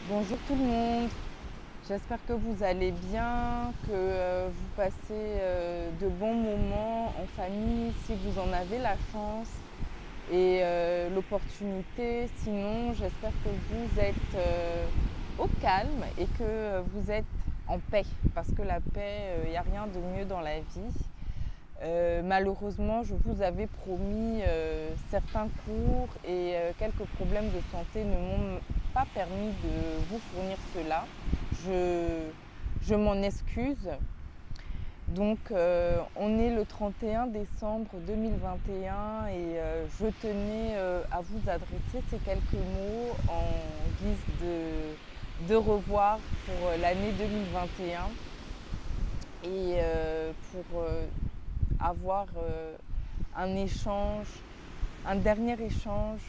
Bonjour tout le monde, j'espère que vous allez bien, que vous passez de bons moments en famille si vous en avez la chance et l'opportunité. Sinon, j'espère que vous êtes au calme et que vous êtes en paix parce que la paix, il n'y a rien de mieux dans la vie. Malheureusement, je vous avais promis certains cours et quelques problèmes de santé ne m'ont pas permis de vous fournir cela. Je m'en excuse. Donc, on est le 31 décembre 2021 et je tenais à vous adresser ces quelques mots en guise de revoir pour l'année 2021 et pour avoir un échange, un dernier échange.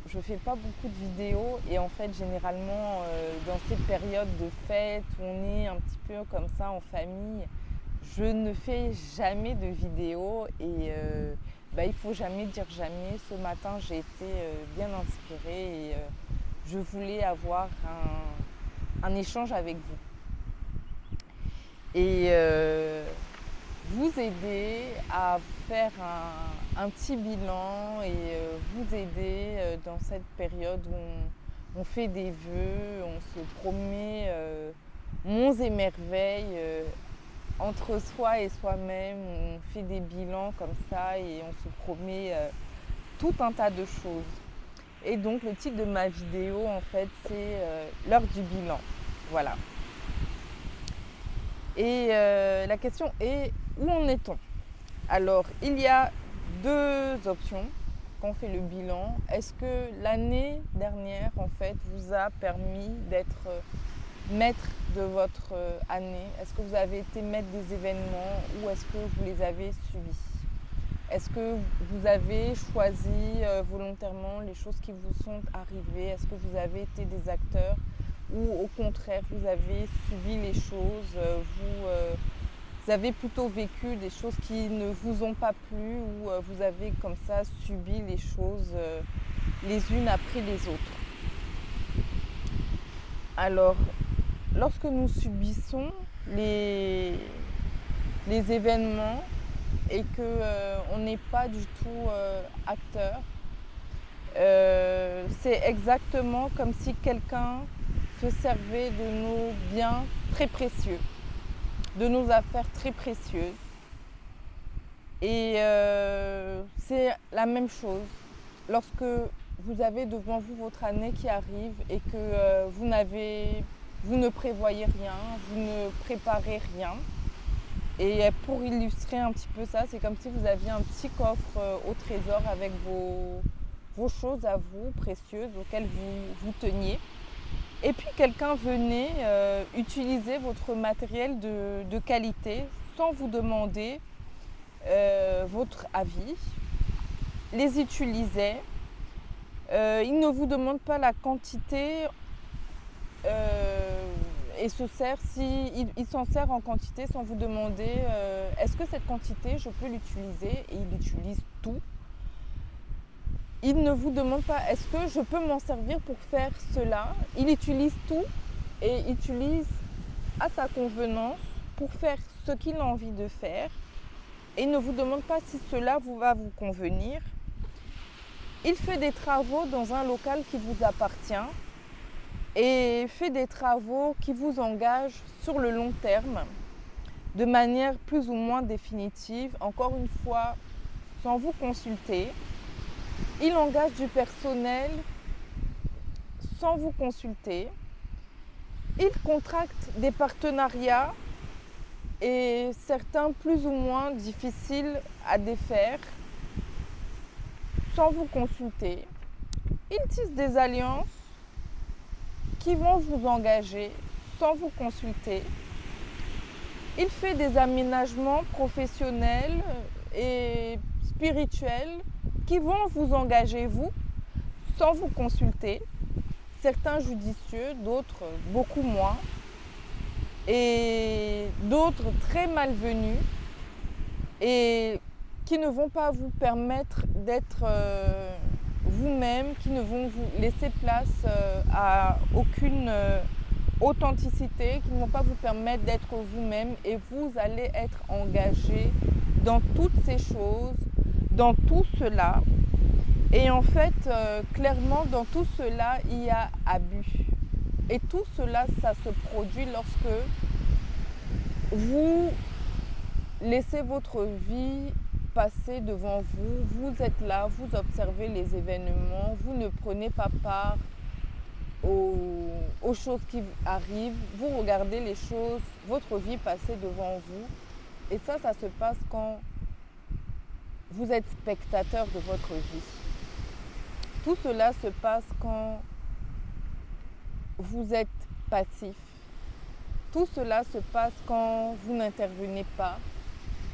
Je ne fais pas beaucoup de vidéos et en fait généralement dans ces périodes de fête où on est un petit peu comme ça en famille, je ne fais jamais de vidéos et il ne faut jamais dire jamais. Ce matin j'ai été bien inspirée et je voulais avoir un échange avec vous. Et vous aider à faire un petit bilan et vous aider dans cette période où on fait des vœux, on se promet monts et merveilles entre soi et soi-même, on fait des bilans comme ça et on se promet tout un tas de choses. Et donc le titre de ma vidéo en fait c'est l'heure du bilan. Voilà. Et la question est, où en est-on? Alors, il y a deux options quand on fait le bilan. Est-ce que l'année dernière, en fait, vous a permis d'être maître de votre année? Est-ce que vous avez été maître des événements ou est-ce que vous les avez subis? Est-ce que vous avez choisi volontairement les choses qui vous sont arrivées? Est-ce que vous avez été des acteurs? Ou au contraire, vous avez subi les choses, vous avez plutôt vécu des choses qui ne vous ont pas plu ou vous avez comme ça subi les choses les unes après les autres. Alors, lorsque nous subissons les événements et qu'on n'est pas du tout acteur, c'est exactement comme si quelqu'un se servait de nos biens très précieux, de nos affaires très précieuses. Et c'est la même chose lorsque vous avez devant vous votre année qui arrive et que vous ne prévoyez rien, vous ne préparez rien. Et pour illustrer un petit peu ça, c'est comme si vous aviez un petit coffre au trésor avec vos choses à vous précieuses auxquelles vous teniez. Et puis quelqu'un venait utiliser votre matériel de qualité sans vous demander votre avis, les utilisait. Il ne vous demande pas la quantité et il s'en sert en quantité sans vous demander est-ce que cette quantité je peux l'utiliser, et il utilise tout. Il ne vous demande pas est-ce que je peux m'en servir pour faire cela. Il utilise tout et utilise à sa convenance pour faire ce qu'il a envie de faire. Et il ne vous demande pas si cela va vous convenir. Il fait des travaux dans un local qui vous appartient et fait des travaux qui vous engagent sur le long terme, de manière plus ou moins définitive, encore une fois, sans vous consulter. Il engage du personnel sans vous consulter. Il contracte des partenariats et certains plus ou moins difficiles à défaire sans vous consulter. Il tisse des alliances qui vont vous engager sans vous consulter. Il fait des aménagements professionnels et spirituels qui vont vous engager vous sans vous consulter. Certains judicieux, d'autres beaucoup moins, et d'autres très malvenus et qui ne vont pas vous permettre d'être vous-même, qui ne vont vous laisser place à aucune authenticité, qui ne vont pas vous permettre d'être vous-même, et vous allez être engagé dans toutes ces choses, dans tout cela. Et en fait, clairement, dans tout cela, il y a abus. Et tout cela, ça se produit lorsque vous laissez votre vie passer devant vous. Vous êtes là, vous observez les événements, vous ne prenez pas part aux choses qui arrivent, vous regardez les choses, votre vie passer devant vous. Et ça se passe quand vous êtes spectateur de votre vie. Tout cela se passe quand vous êtes passif. Tout cela se passe quand vous n'intervenez pas.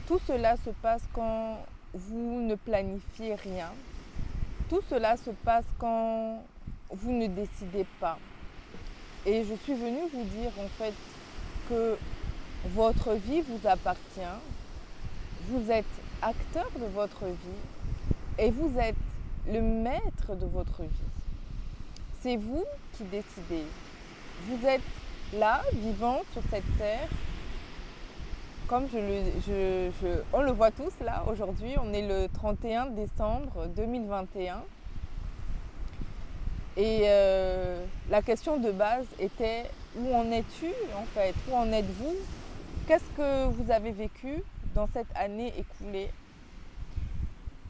Tout cela se passe quand vous ne planifiez rien. Tout cela se passe quand vous ne décidez pas. Et je suis venue vous dire en fait que votre vie vous appartient. Vous êtes acteur de votre vie et vous êtes le maître de votre vie. C'est vous qui décidez. Vous êtes là, vivant sur cette terre. Comme on le voit tous là aujourd'hui, on est le 31 décembre 2021. Et la question de base était, où en es-tu en fait? Où en êtes-vous? Qu'est-ce que vous avez vécu dans cette année écoulée?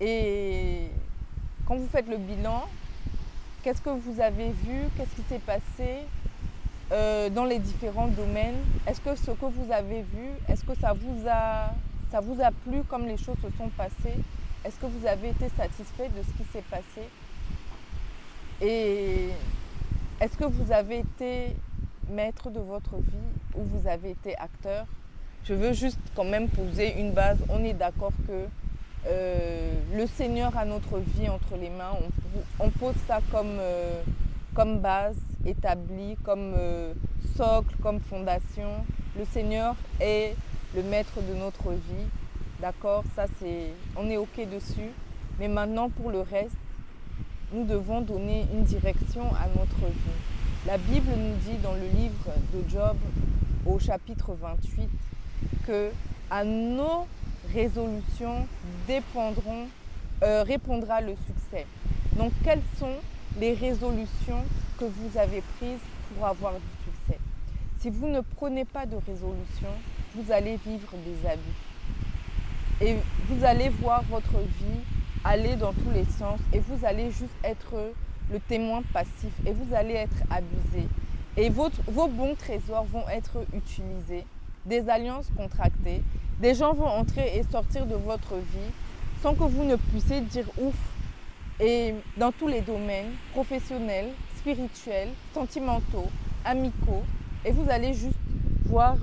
Et quand vous faites le bilan, qu'est-ce que vous avez vu? Qu'est-ce qui s'est passé dans les différents domaines? Est-ce que ce que vous avez vu, est-ce que ça vous a plu comme les choses se sont passées? Est-ce que vous avez été satisfait de ce qui s'est passé? Et est-ce que vous avez été maître de votre vie ou vous avez été acteur? Je veux juste quand même poser une base. On est d'accord que le Seigneur a notre vie entre les mains. On pose ça comme base établie, comme socle, comme fondation. Le Seigneur est le maître de notre vie. D'accord? Ça, on est OK dessus. Mais maintenant, pour le reste, nous devons donner une direction à notre vie. La Bible nous dit dans le livre de Job, au chapitre 28, que à nos résolutions répondra le succès. Donc, quelles sont les résolutions que vous avez prises pour avoir du succès? Si vous ne prenez pas de résolution, vous allez vivre des abus. Et vous allez voir votre vie aller dans tous les sens et vous allez juste être le témoin passif et vous allez être abusé. Et vos bons trésors vont être utilisés, des alliances contractées, des gens vont entrer et sortir de votre vie sans que vous ne puissiez dire ouf. Et dans tous les domaines, professionnels, spirituels, sentimentaux, amicaux, et vous allez juste voir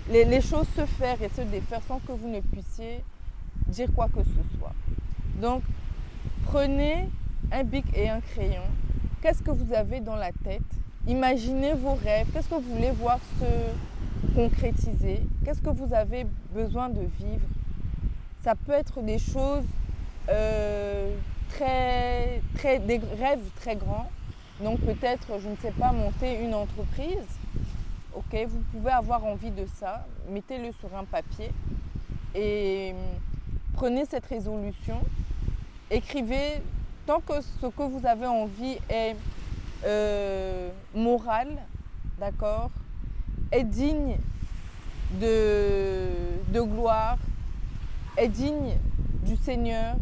les choses se faire et se défaire sans que vous ne puissiez dire quoi que ce soit. Donc, prenez un bic et un crayon. Qu'est-ce que vous avez dans la tête? Imaginez vos rêves. Qu'est-ce que vous voulez voir se concrétiser? Qu'est-ce que vous avez besoin de vivre? Ça peut être des choses, des rêves très grands. Donc peut-être, je ne sais pas, monter une entreprise. Ok, vous pouvez avoir envie de ça. Mettez-le sur un papier et prenez cette résolution. Écrivez, tant que ce que vous avez envie est moral, d'accord, est digne de gloire, est digne du Seigneur,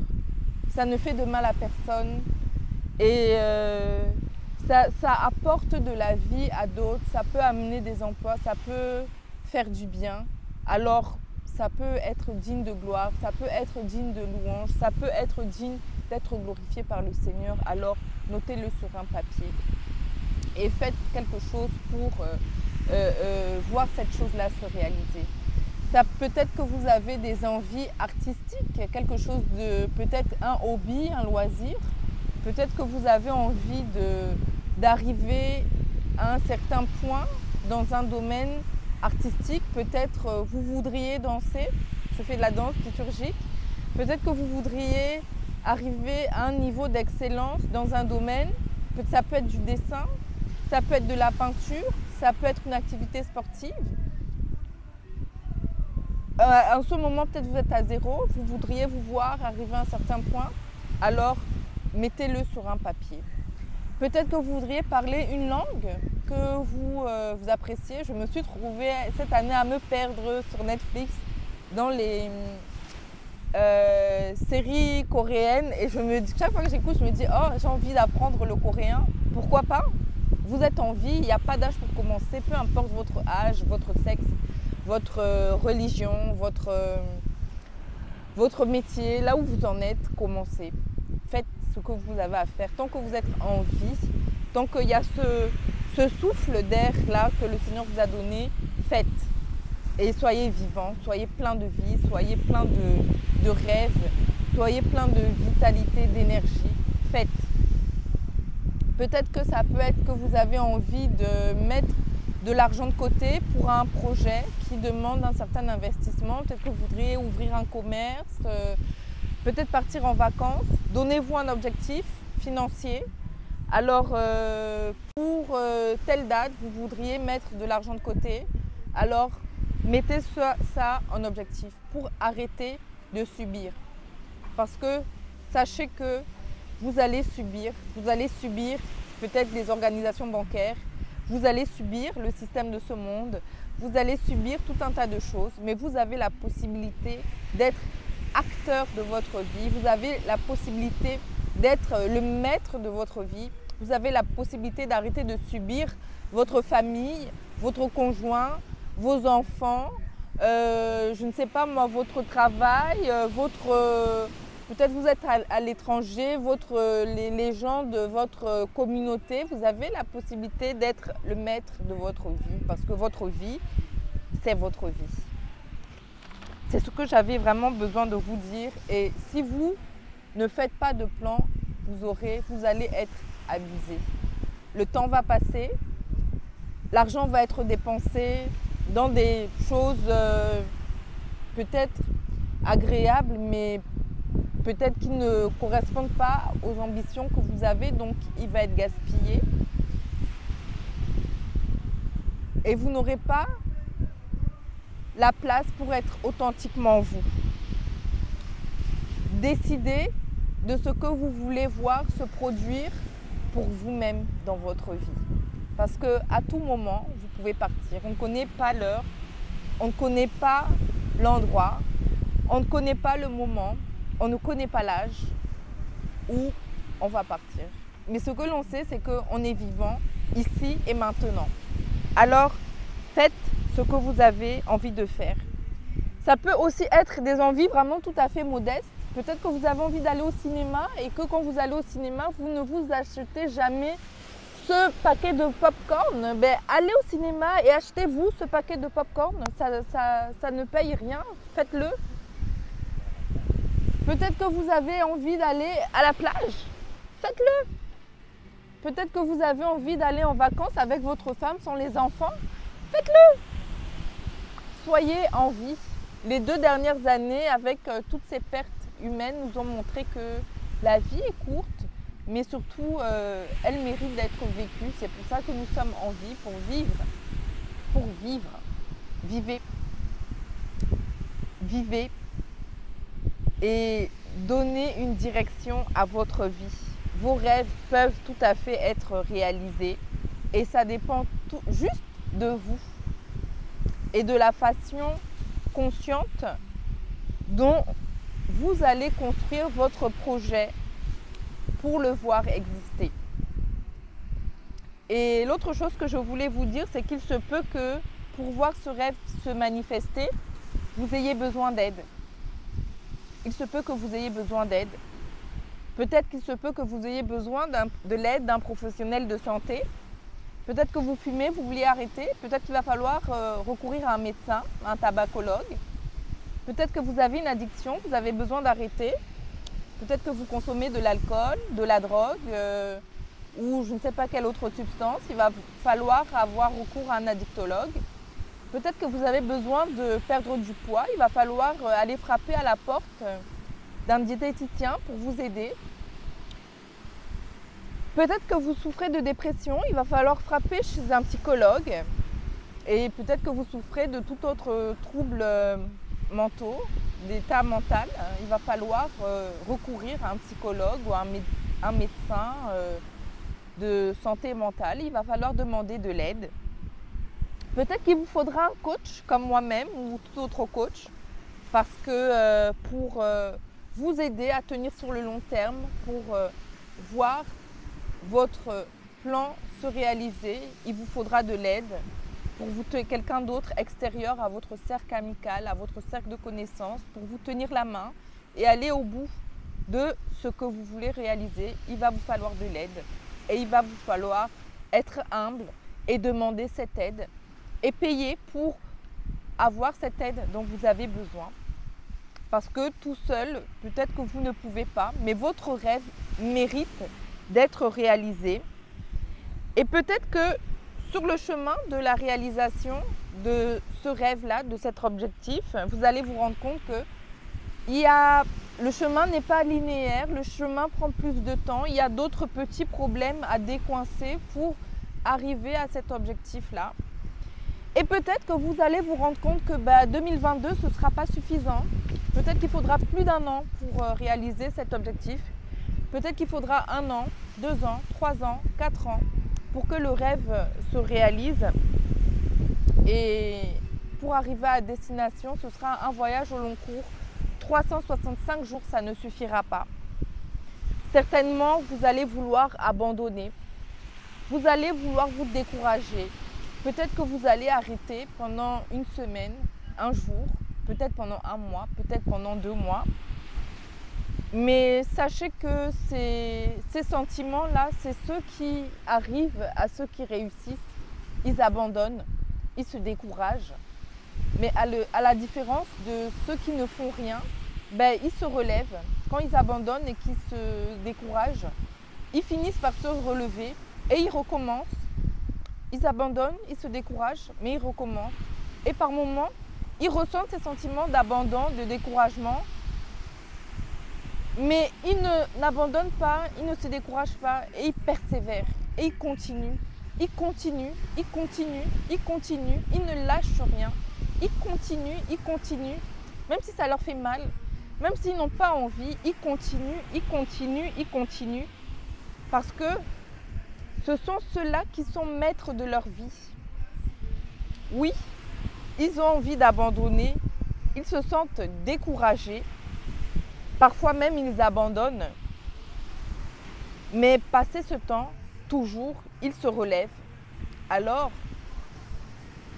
ça ne fait de mal à personne et ça apporte de la vie à d'autres, ça peut amener des emplois, ça peut faire du bien. Alors, ça peut être digne de gloire, ça peut être digne de louange, ça peut être digne d'être glorifié par le Seigneur. Alors, notez-le sur un papier et faites quelque chose pour voir cette chose-là se réaliser. Ça peut-être que vous avez des envies artistiques, quelque chose de peut-être un hobby, un loisir. Peut-être que vous avez envie d'arriver à un certain point dans un domaine artistique. Peut-être vous voudriez danser. Je fais de la danse liturgique. Peut-être que vous voudriez arriver à un niveau d'excellence dans un domaine. Ça peut être du dessin, ça peut être de la peinture, ça peut être une activité sportive. En ce moment, peut-être vous êtes à zéro, vous voudriez vous voir arriver à un certain point, alors mettez-le sur un papier. Peut-être que vous voudriez parler une langue que vous appréciez. Je me suis trouvée cette année à me perdre sur Netflix dans les séries coréennes et chaque fois que j'écoute, je me dis oh, j'ai envie d'apprendre le coréen. Pourquoi pas? Vous êtes en vie, il n'y a pas d'âge pour commencer, peu importe votre âge, votre sexe, votre religion, votre métier, là où vous en êtes, commencez. Faites ce que vous avez à faire. Tant que vous êtes en vie, tant qu'il y a ce souffle d'air là que le Seigneur vous a donné, faites. Et soyez vivants, soyez plein de vie, soyez plein de rêves, soyez plein de vitalité, d'énergie. Faites. Peut-être que ça peut être que vous avez envie de mettre de l'argent de côté pour un projet qui demande un certain investissement. Peut-être que vous voudriez ouvrir un commerce, peut-être partir en vacances. Donnez-vous un objectif financier. Alors, pour telle date, vous voudriez mettre de l'argent de côté. Alors, mettez ça en objectif pour arrêter de subir. Parce que sachez que vous allez subir peut-être les organisations bancaires, vous allez subir le système de ce monde, vous allez subir tout un tas de choses, mais vous avez la possibilité d'être acteur de votre vie, vous avez la possibilité d'être le maître de votre vie, vous avez la possibilité d'arrêter de subir votre famille, votre conjoint, vos enfants, je ne sais pas moi, votre travail, peut-être vous êtes à l'étranger, les gens de votre communauté, vous avez la possibilité d'être le maître de votre vie parce que votre vie, c'est votre vie. C'est ce que j'avais vraiment besoin de vous dire et si vous ne faites pas de plan, vous allez être abusé. Le temps va passer, l'argent va être dépensé dans des choses peut-être agréables mais peut-être qui ne correspondent pas aux ambitions que vous avez, donc il va être gaspillé. Et vous n'aurez pas la place pour être authentiquement vous. Décidez de ce que vous voulez voir se produire pour vous-même dans votre vie. Parce qu'à tout moment, vous pouvez partir. On ne connaît pas l'heure, on ne connaît pas l'endroit, on ne connaît pas le moment. On ne connaît pas l'âge où on va partir. Mais ce que l'on sait, c'est qu'on est vivant ici et maintenant. Alors, faites ce que vous avez envie de faire. Ça peut aussi être des envies vraiment tout à fait modestes. Peut-être que vous avez envie d'aller au cinéma et que quand vous allez au cinéma, vous ne vous achetez jamais ce paquet de pop-corn. Allez au cinéma et achetez-vous ce paquet de pop-corn. Ça ne paye rien. Faites-le. Peut-être que vous avez envie d'aller à la plage, faites-le. Peut-être que vous avez envie d'aller en vacances avec votre femme sans les enfants, faites-le. Soyez en vie. Les 2 dernières années, avec toutes ces pertes humaines, nous ont montré que la vie est courte, mais surtout, elle mérite d'être vécue. C'est pour ça que nous sommes en vie, pour vivre. Pour vivre. Vivez. Vivez. Et donnez une direction à votre vie. Vos rêves peuvent tout à fait être réalisés et ça dépend juste de vous et de la façon consciente dont vous allez construire votre projet pour le voir exister. Et l'autre chose que je voulais vous dire, c'est qu'il se peut que pour voir ce rêve se manifester, vous ayez besoin d'aide. Il se peut que vous ayez besoin d'aide. Peut-être qu'il se peut que vous ayez besoin de l'aide d'un professionnel de santé. Peut-être que vous fumez, vous voulez arrêter. Peut-être qu'il va falloir recourir à un médecin, un tabacologue. Peut-être que vous avez une addiction, vous avez besoin d'arrêter. Peut-être que vous consommez de l'alcool, de la drogue ou je ne sais pas quelle autre substance. Il va falloir avoir recours à un addictologue. Peut-être que vous avez besoin de perdre du poids. Il va falloir aller frapper à la porte d'un diététicien pour vous aider. Peut-être que vous souffrez de dépression, il va falloir frapper chez un psychologue. Et peut-être que vous souffrez de tout autre trouble mentaux, d'état mental. Il va falloir recourir à un psychologue ou à un médecin de santé mentale. Il va falloir demander de l'aide. Peut-être qu'il vous faudra un coach comme moi-même ou tout autre coach, parce que pour vous aider à tenir sur le long terme, pour voir votre plan se réaliser, il vous faudra de l'aide pour vous tenir quelqu'un d'autre extérieur à votre cercle amical, à votre cercle de connaissances, pour vous tenir la main et aller au bout de ce que vous voulez réaliser. Il va vous falloir de l'aide et il va vous falloir être humble et demander cette aide et payer pour avoir cette aide dont vous avez besoin. Parce que tout seul, peut-être que vous ne pouvez pas, mais votre rêve mérite d'être réalisé. Et peut-être que sur le chemin de la réalisation de ce rêve-là, de cet objectif, vous allez vous rendre compte que le chemin n'est pas linéaire, le chemin prend plus de temps, il y a d'autres petits problèmes à décoincer pour arriver à cet objectif-là. Et peut-être que vous allez vous rendre compte que 2022, ce ne sera pas suffisant. Peut-être qu'il faudra plus d'1 an pour réaliser cet objectif. Peut-être qu'il faudra 1 an, 2 ans, 3 ans, 4 ans pour que le rêve se réalise. Et pour arriver à destination, ce sera un voyage au long cours. 365 jours, ça ne suffira pas. Certainement, vous allez vouloir abandonner. Vous allez vouloir vous décourager. Peut-être que vous allez arrêter pendant 1 semaine, 1 jour, peut-être pendant 1 mois, peut-être pendant 2 mois. Mais sachez que ces sentiments-là, c'est ceux qui arrivent à ceux qui réussissent. Ils abandonnent, ils se découragent. Mais à la différence de ceux qui ne font rien, ils se relèvent. Quand ils abandonnent et qu'ils se découragent, ils finissent par se relever et ils recommencent. Ils abandonnent, ils se découragent, mais ils recommencent. Et par moments, ils ressentent ces sentiments d'abandon, de découragement. Mais ils n'abandonnent pas, ils ne se découragent pas et ils persévèrent. Et ils continuent, ils continuent, ils continuent, ils continuent, ils ne lâchent rien. Ils continuent, même si ça leur fait mal, même s'ils n'ont pas envie, ils continuent, ils continuent, ils continuent. Parce que ce sont ceux-là qui sont maîtres de leur vie. Oui, ils ont envie d'abandonner, ils se sentent découragés, parfois même ils abandonnent. Mais passé ce temps, toujours, ils se relèvent. Alors,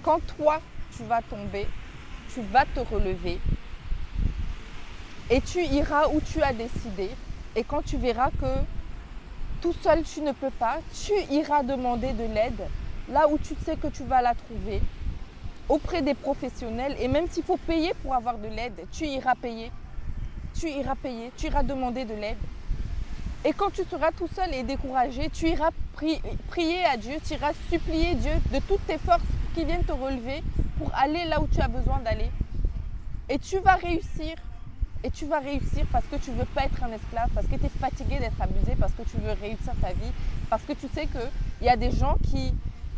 quand toi, tu vas tomber, tu vas te relever et tu iras où tu as décidé. Et quand tu verras que tout seul, tu ne peux pas, tu iras demander de l'aide là où tu sais que tu vas la trouver, auprès des professionnels. Et même s'il faut payer pour avoir de l'aide, tu iras payer. Tu iras demander de l'aide. Et quand tu seras tout seul et découragé, tu iras prier à Dieu, tu iras supplier Dieu de toutes tes forces qui viennent te relever pour aller là où tu as besoin d'aller. Et tu vas réussir. Et tu vas réussir parce que tu ne veux pas être un esclave, parce que tu es fatigué d'être abusé, parce que tu veux réussir ta vie, parce que tu sais qu'il y a des gens qui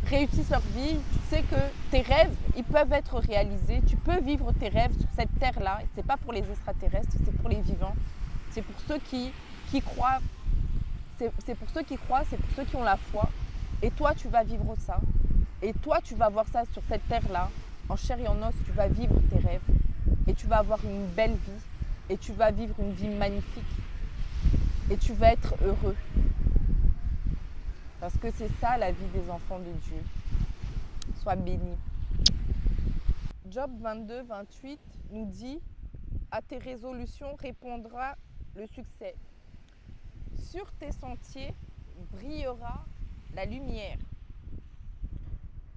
réussissent leur vie, tu sais que tes rêves, ils peuvent être réalisés, tu peux vivre tes rêves sur cette terre-là. Ce n'est pas pour les extraterrestres, c'est pour les vivants, c'est pour ceux qui croient, c'est pour ceux qui croient, c'est pour ceux qui ont la foi. Et toi, tu vas vivre ça. Et toi, tu vas voir ça sur cette terre-là, en chair et en os, tu vas vivre tes rêves. Et tu vas avoir une belle vie. Et tu vas vivre une vie magnifique. Et tu vas être heureux. Parce que c'est ça la vie des enfants de Dieu. Sois béni. Job 22, 28 nous dit « À tes résolutions répondra le succès. Sur tes sentiers brillera la lumière.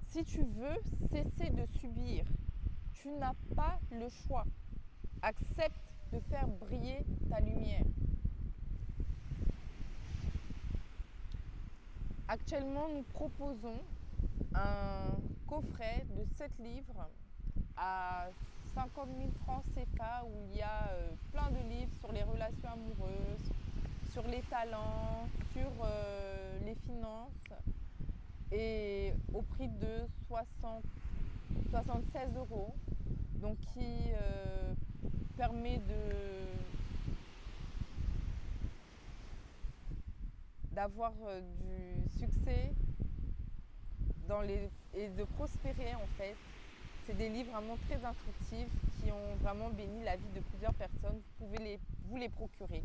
Si tu veux cesser de subir, tu n'as pas le choix. Accepte de faire briller ta lumière. » Actuellement, nous proposons un coffret de 7 livres à 50 000 francs CFA où il y a plein de livres sur les relations amoureuses, sur les talents, sur les finances et au prix de 76 €, donc qui permet d'avoir du succès et de prospérer en fait. C'est des livres vraiment très instructifs qui ont vraiment béni la vie de plusieurs personnes. Vous pouvez vous les procurer.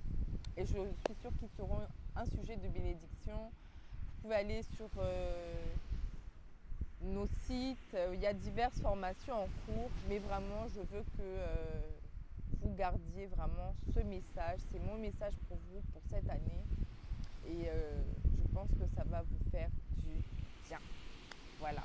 Et je suis sûre qu'ils seront un sujet de bénédiction. Vous pouvez aller sur nos sites. Il y a diverses formations en cours. Mais vraiment, je veux que vous gardiez vraiment ce message. C'est mon message pour vous pour cette année. Et je pense que ça va vous faire du bien. Voilà.